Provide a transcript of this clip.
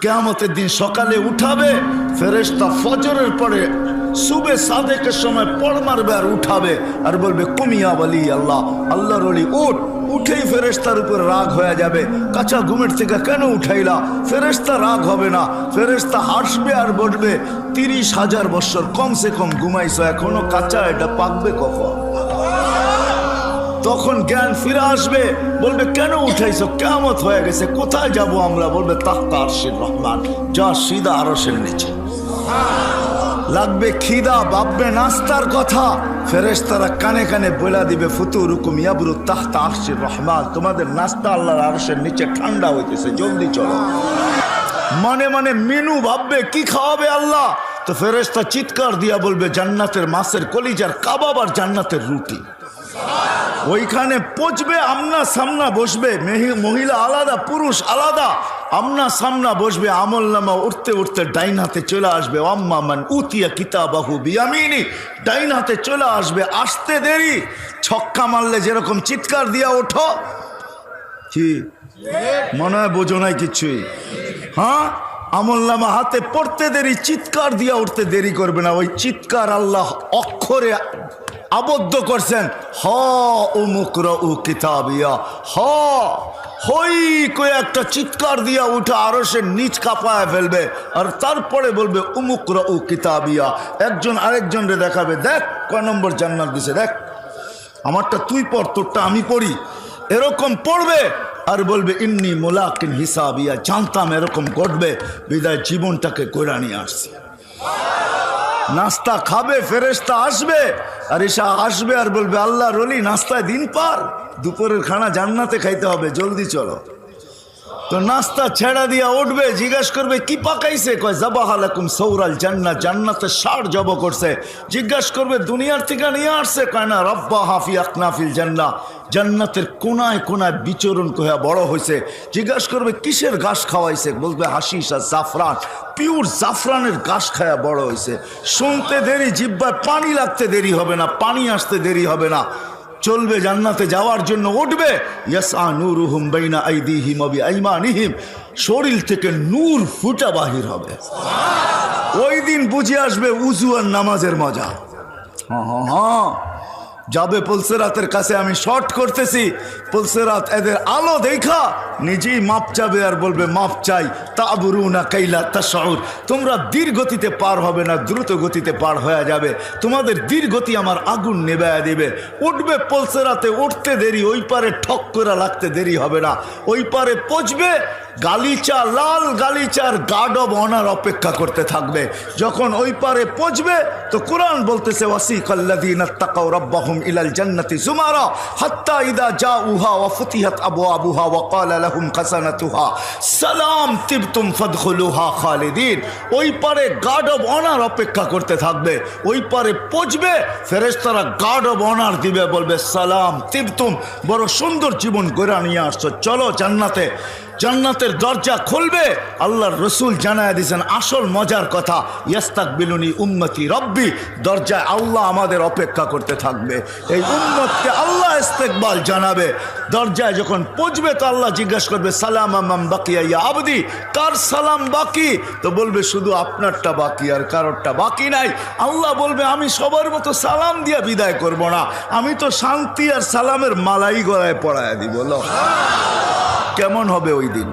কিয়ামতের দিন সকালে উঠাবে ফেরেশতা, ফজরের পরে সুবে সাদেকের সময় পড় মারবে আর উঠাবে আর বলবে কুমিয়া বলি আল্লাহ, আল্লাহর ওলি উঠ। উঠেই ফেরেশতার উপর রাগ হয়ে যাবে, কাঁচা ঘুমের থেকে কেন উঠাইলা? ফেরেশতা রাগ হবে না, ফেরেশতা হাসবে আর বলবে 30,000 বছর কমসে কম ঘুমাইছো, এখনো কাঁচা, এটা পাকবে কখন? তখন জ্ঞান ফিরে আসবে, বলবে কেন উঠাইছো? কিয়ামত হয়ে গেছে, কোথায় যাব আমরা? বলবে তাহতা আরশির রহমান, যা সিধা আরশের নিচে। লাগবে খিদা, ভাববে নাস্তার কথা, ফেরেশতারা কানে কানে বলে দিবে ফুতুরুকুম ইয়াবরু তাহতা আরশির রহমান, তোমাদের নাস্তা আল্লাহর আরশের নিচে ঠান্ডা হইতেছে, জলদি চলো। মনে মনে মেনু ভাববে কি খাওয়াবে আল্লাহ, তো ফেরেশতা চিৎকার দিয়া বলবে জান্নাতের মাছের কলিজার কাবাব আর জান্নাতের রুটি। ওইখানে পচবে, আমনা সামনা বসবে, মহিলা আলাদা পুরুষ আলাদা, আমনা সামনা বসবে, আমল নামা উঠতে উঠতে ডাইন হাতে চলে আসবে, আম্মা মান উতিয়া কিতাবাহু বিয়ামিনি, ডাইন হাতে চলে আসবে। আসতে দেরি, ছক্কা মারলে যেরকম চিৎকার দিয়া ওঠো, কি মনে হয় বোঝো নাই কিছুই? হ্যাঁ, আমল নামা হাতে পড়তে দেরি, চিৎকার দিয়া উঠতে দেরি করবে না। ওই চিৎকার আল্লাহ অক্ষরে আবদ্ধ করছেন, হ উমুকরাউ কিতাবিয়া, হ হই কয়ে একটা চিৎকার দিয়া উঠে আরশের নিচ কাঁপায় ফেলবে, আর তারপরে বলবে উমুকরাউ কিতাবিয়া। একজন আরেকজনরে দেখাবে, দেখ কয় নম্বর জান্নাত দিছে, দেখ আমারটা তুই পড়, তোরটা আমি পড়ি, এরকম পড়বে আর বলবে ইন্নী মুলাকিন হিসাবিয়া, জানতাম এরকম ঘটবে, বিদায় জীবনটাকে কইরা নিয়ে আসছি। নাস্তা খাবে, ফেরেশতা আসবে, আর এসা আসবে আর বলবে আল্লাহর ওলি নাস্তায় দিন পার, দুপুরের খানা জান্নাতে খাইতে হবে, জলদি চলো। তো নাস্তা ছেড়া দিয়া উঠবে, জিজ্ঞাসা করবে কি পাকাইছে? কয় জাবাহালাকুম সৌরাল জান্নাত, জান্নাতের ষাঁড় জব করছে। জিজ্ঞাসা করবে দুনিয়ার থেকে নিয়ে আসছে? কয় না, রব্বা হাফি আকনাফিল জান্নাহ, জান্নাতের কোনায় কোনায় বিচরণ কয়া বড় হয়েছে। জিজ্ঞাসা করবে কিসের ঘাস খাওয়াইছে? বলবে হাসিস আর জাফরান, পিওর জাফরানের ঘাস খায়া বড় হয়েছে। শুনতে দেরি, জিহ্বায় পানি লাগতে দেরি হবে না, পানি আসতে দেরি হবে না, চলবে জান্নাতে যাওয়ার জন্য উঠবে। ইয়াসআ নূরুহুম বাইনা আইদিহিম ওয়া বিআইমানিহিম, শরীর থেকে নূর ফুটা বাহির হবে। ওই দিন বুঝে আসবে উযু আর নামাজের মজা। হ্যাঁ যাবে পুলসেরাতের কাছে, আমি শর্ট করতেছি, পুলসেরাত এদের আলো দেখা নিজেই মাপ চাবে আর বলবে মাপ চাই, তাবরুনা কাইলা তাশউর, তোমরা ধীর গতিতে পার হবে না, দ্রুত গতিতে পার হয়ে যাবে, তোমাদের ধীর গতি আমার আগুন নেবায়া দিবে। উঠবে পুলসেরাতে, উঠতে দেরি, ওই পারে ঠক করে লাগতে দেরি হবে না, ওই পারে পৌঁছবে, গালিচা লাল গালিচার গার্ড অব অনার অপেক্ষা করতে থাকবে। যখন ওই পারে পৌঁছবে তো কোরআন বলতেছে ওয়াসিকাল্লাযীনা তাকাউ রাব্বাহুম ইলাল জান্নাতি যুমারা হাত্তা ইযা জাউহা ওয়া ফুতিহাত আবওয়াবুহা ওয়া ক্বালা লাহুম খাযানাতুহা সালাম তিবতুম ফাদখুলুহা খালিদিন। ওই পারে গার্ড অব অনার অপেক্ষা করতে থাকবে, ওই পারে পৌঁছবে, ফেরেশতারা গার্ড অব অনার দিবে, বলবে সালাম তিবতুম, বড় সুন্দর জীবন গড়ে নিয়ে আসছো, চলো জান্নাতে। জান্নাতের দরজা খুলবে, আল্লাহর রসুল জানায় দিয়েছেন আসল মজার কথা, ইয়াস্তাকবিলুনি উম্মতি রব্বি, দরজায় আল্লাহ আমাদের অপেক্ষা করতে থাকবে, এই উম্মতকে আল্লাহ ইস্তেকবাল জানাবে। দরজায় যখন পৌঁছবে তো আল্লাহ জিজ্ঞাসা করবে সালাম আমান বাকিয়া ইয়া আবদি, কার সালাম বাকি? তো বলবে শুধু আপনারটা বাকি, আর কারোরটা বাকি নাই। আল্লাহ বলবে আমি সবার মতো সালাম দিয়া বিদায় করব না, আমি তো শান্তি আর সালামের মালাই গলায় পড়ায় দিব। কেমন হবে ওই দিন?